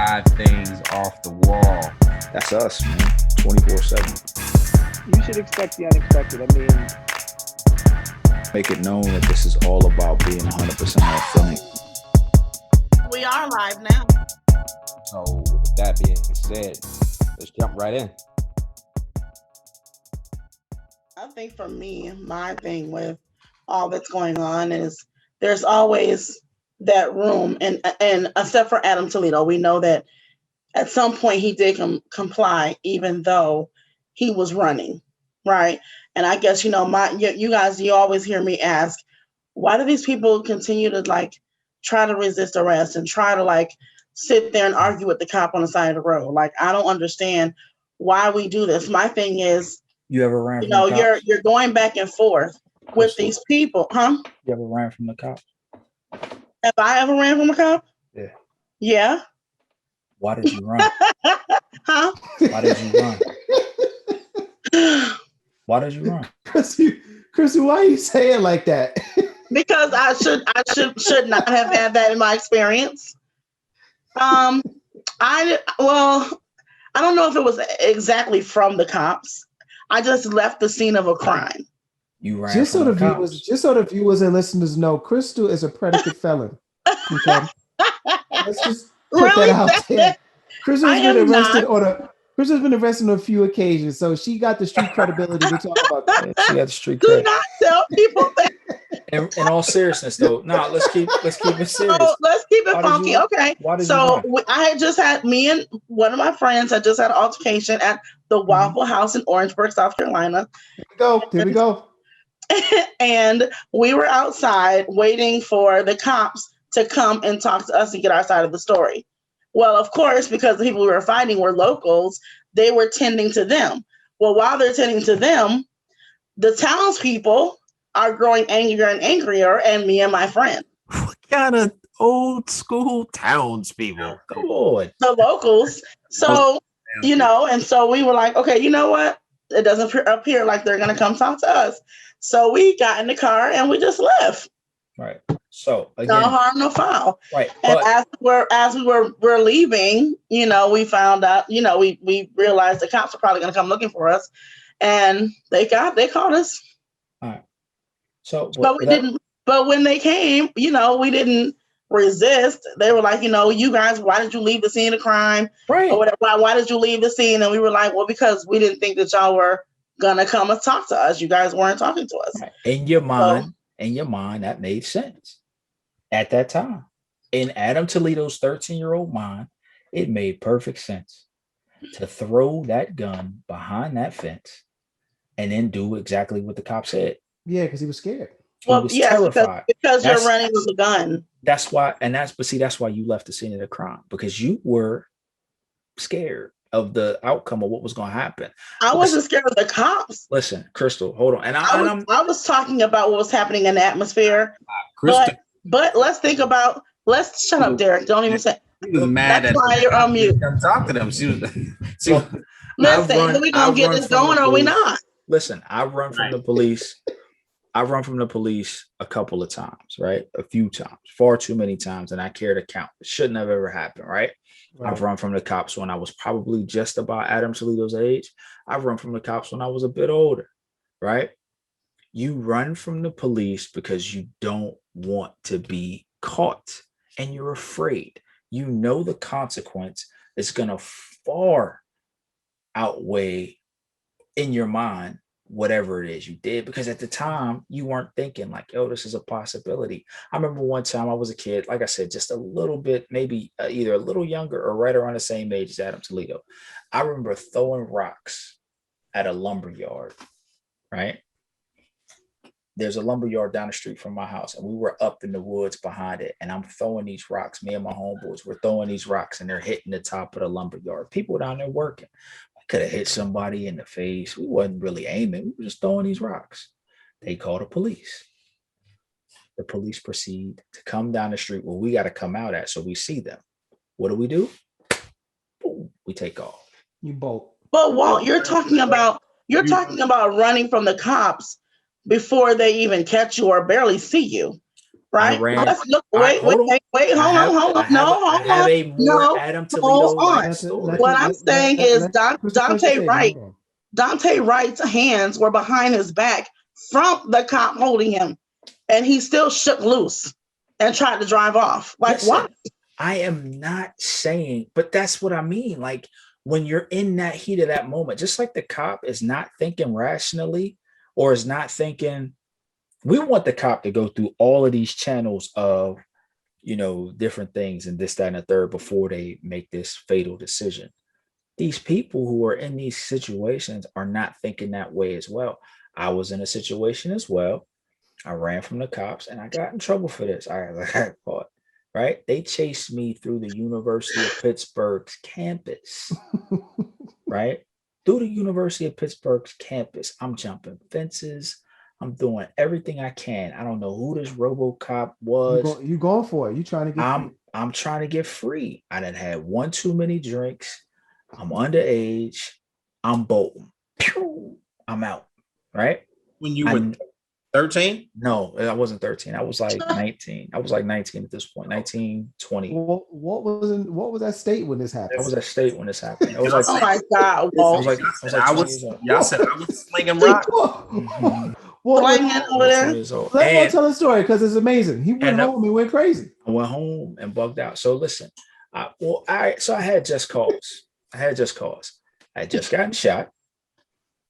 drive things off the wall. That's us, man. 24/7. You should expect the unexpected. I mean, Make it known that this is all about being 100% authentic. We are live now. So, with that being said, let's jump right in. I think for me, my thing with all that's going on is there's always that room, and except for Adam Toledo, we know that at some point he did comply, even though he was running, right? And I guess you guys, you always hear me ask, why do these people continue to try to resist arrest and try to sit there and argue with the cop on the side of the road? Like, I don't understand why we do this. My thing is, You ever ran from the cops? you're going back and forth with these people, huh? You ever ran from the cops? Have I ever ran from a cop? Yeah. Yeah. Why did you run? Huh? Why did you run? Why did you run? Chrissy, why are you saying like that? Because I should not have had that in my experience. I don't know if it was exactly from the cops. I just left the scene of a crime. You ran Just so from the viewers and listeners know, Crystal is a predicate felon. Okay, let's just put that out there. Crystal's been arrested on a few occasions, so she got the street credibility to talk about that. She got the street Do cred. not tell people that. In all seriousness, though, let's keep it serious. So let's keep it funky. Okay. Why did So you run? I had just had me and one of my friends had just had an altercation at the Waffle House in Orangeburg, South Carolina. Here we go. And we were outside waiting for the cops to come and talk to us and get our side of the story. Well, of course, because the people we were fighting were locals, they were tending to them. Well, while they're tending to them, the townspeople are growing angrier and angrier, and me and my friend. What kind of old school townspeople? Come on. The locals. So, and so we were like, okay, you know what? It doesn't appear like they're going to come talk to us. So we got in the car and we just left. Right. So again, no harm, no foul. Right. And as we were leaving, we found out, we realized the cops are probably going to come looking for us, and they caught us. All right. So, but when they came, we didn't resist. They were like, you guys, why did you leave the scene of crime? Right. Or whatever. Why did you leave the scene? And we were like, well, because we didn't think that y'all were gonna come and talk to us. You guys weren't talking to us. Right. In your mind, that made sense at that time. In Adam Toledo's 13-year-old mind, it made perfect sense to throw that gun behind that fence and then do exactly what the cop said. Yeah, because he was scared. He was terrified. Because you're running with a gun. That's why you left the scene of the crime, because you were scared of the outcome of what was going to happen. I wasn't scared of the cops. Listen, Crystal, hold on. I was talking about what was happening in the atmosphere. But let's shut up, Derek. Don't even say. She was mad That's why you're on mute. Come talk to them. Listen, are we gonna get this going or are we not? Listen, I've run from the police. I've run from the police a couple of times, right? A few times, far too many times, and I care to count. It shouldn't have ever happened, right? I've run from the cops when I was probably just about Adam Toledo's age. I've run from the cops when I was a bit older, right? You run from the police because you don't want to be caught and you're afraid. You know the consequence is going to far outweigh in your mind whatever it is you did, because at the time you weren't thinking like, yo, this is a possibility. I remember one time I was a kid, like I said, just a little bit, maybe either a little younger or right around the same age as Adam Toledo. I remember throwing rocks at a lumber yard, right? There's a lumber yard down the street from my house, and we were up in the woods behind it, and I'm throwing these rocks. Me and my homeboys were throwing these rocks, and they're hitting the top of the lumber yard. People down there working. Could have hit somebody in the face. We wasn't really aiming. We were just throwing these rocks. They called the police. The police proceed to come down the street where we got to come out at, so we see them. What do? Boom, we take off. You bolt. But Walt, you're talking about running from the cops before they even catch you or barely see you. right? ran. Let's look. Wait, Hold on. No, I hold have on. a more No, Adam hold Toledo on. like story. What I'm saying is Crystal finish your Dante statement. Wright. Hold on. Dante Wright's hands were behind his back from the cop holding him, and he still shook loose and tried to drive off. Like, Listen, what? I am not saying, but that's what I mean. Like when you're in that heat of that moment, just like the cop is not thinking rationally or is not thinking, we want the cop to go through all of these channels of, different things and this, that, and the third before they make this fatal decision. These people who are in these situations are not thinking that way as well. I was in a situation as well. I ran from the cops and I got in trouble for this. I got caught, right? They chased me through the University of Pittsburgh's campus, right? Through the University of Pittsburgh's campus. I'm jumping fences. I'm doing everything I can. I don't know who this RoboCop was. You going for it? You trying to get? I'm trying to get free. I done had one too many drinks. I'm underage. I'm bolting. Pew! I'm out. Right? When you were 13? No, I wasn't 13. I was like 19. I was like 19 at this point. 19, 20. What was that state when this happened? I was at state when this happened. It was like, Oh my God! Y'all said I was slinging rock. Let's tell a story because it's amazing. He went home and went crazy. I went home and bugged out. So listen, I had just cause. I had just gotten shot.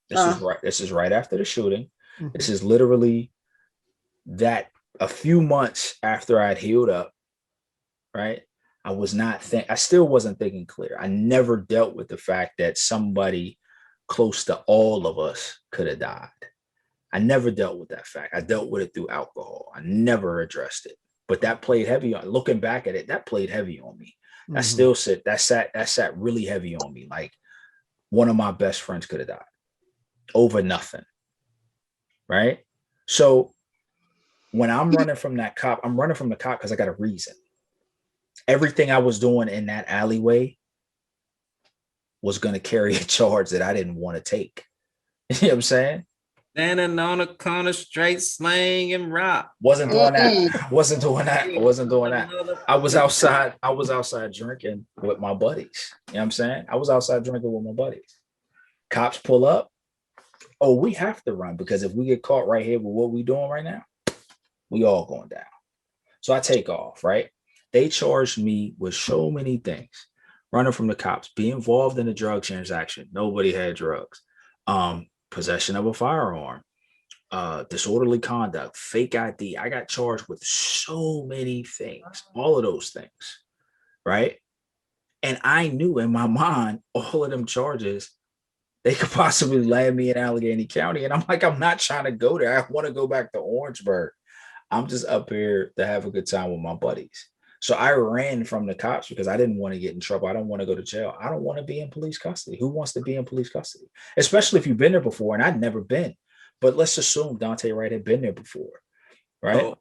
This is right after the shooting. Mm-hmm. This is literally that a few months after I'd healed up. Right. I still wasn't thinking clear. I never dealt with the fact that somebody close to all of us could have died. I never dealt with that fact. I dealt with it through alcohol. I never addressed it. But that played heavy on, looking back at it, that played heavy on me. Mm-hmm. That sat really heavy on me. Like one of my best friends could have died over nothing. Right? So when I'm running from that cop, I'm running from the cop because I got a reason. Everything I was doing in that alleyway was going to carry a charge that I didn't want to take. You know what I'm saying? Standing on a corner straight slang and rock. Wasn't doing that. I was outside drinking with my buddies. You know what I'm saying? I was outside drinking with my buddies. Cops pull up. Oh, we have to run because if we get caught right here with what we doing right now, we all going down. So I take off, right? They charged me with so many things. Running from the cops, be involved in a drug transaction. Nobody had drugs. Possession of a firearm, disorderly conduct, fake ID. I got charged with so many things, all of those things, right? And I knew in my mind, all of them charges, they could possibly land me in Allegheny County. And I'm like, I'm not trying to go there. I want to go back to Orangeburg. I'm just up here to have a good time with my buddies. So I ran from the cops because I didn't want to get in trouble. I don't want to go to jail. I don't want to be in police custody. Who wants to be in police custody? Especially if you've been there before, and I'd never been. But let's assume Daunte Wright had been there before, right?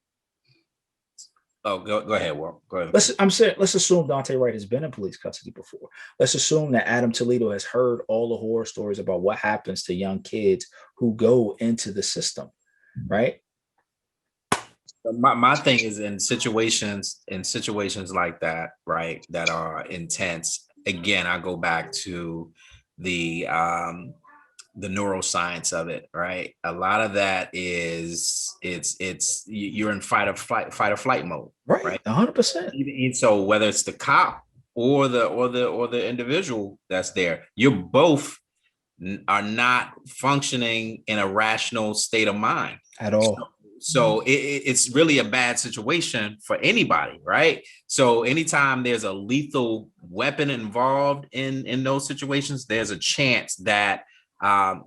Go ahead, Will. Go ahead. Let's assume Daunte Wright has been in police custody before. Let's assume that Adam Toledo has heard all the horror stories about what happens to young kids who go into the system, right? My thing is in situations like that, right, that are intense. Again, I go back to the neuroscience of it, right? A lot of that is you're in fight or flight mode, right? 100%. So whether it's the cop or the individual that's there, you both are not functioning in a rational state of mind at all. So it's really a bad situation for anybody, right? So anytime there's a lethal weapon involved in those situations, there's a chance that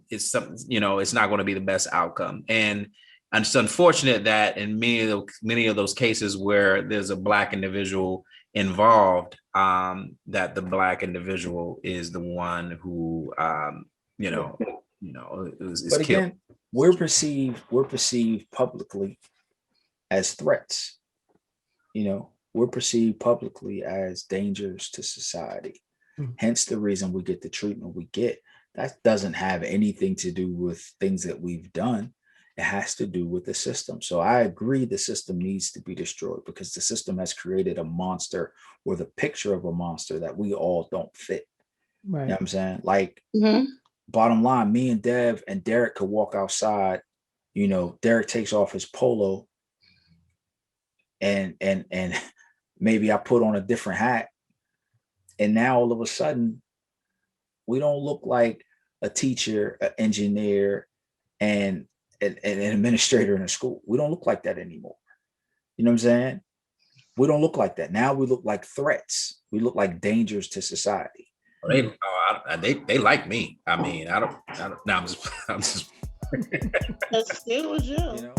it's something, it's not going to be the best outcome. And it's unfortunate that in many of those cases where there's a Black individual involved, that the Black individual is the one who is but killed. Again, we're perceived publicly as threats. We're perceived publicly as dangers to society. Hence the reason we get the treatment we get. That doesn't have anything to do with things that we've done. It has to do with the system. So I agree the system needs to be destroyed because the system has created a monster or the picture of a monster that we all don't fit. Right. You know what I'm saying? Like, Mhm. bottom line, me and Dev and Derek could walk outside. You know, Derek takes off his polo and maybe I put on a different hat. And now all of a sudden, we don't look like a teacher, an engineer, and an administrator in a school. We don't look like that anymore. You know what I'm saying? We don't look like that. Now we look like threats. We look like dangers to society. They like me. I mean, I don't. No, I'm just. It was you. You know?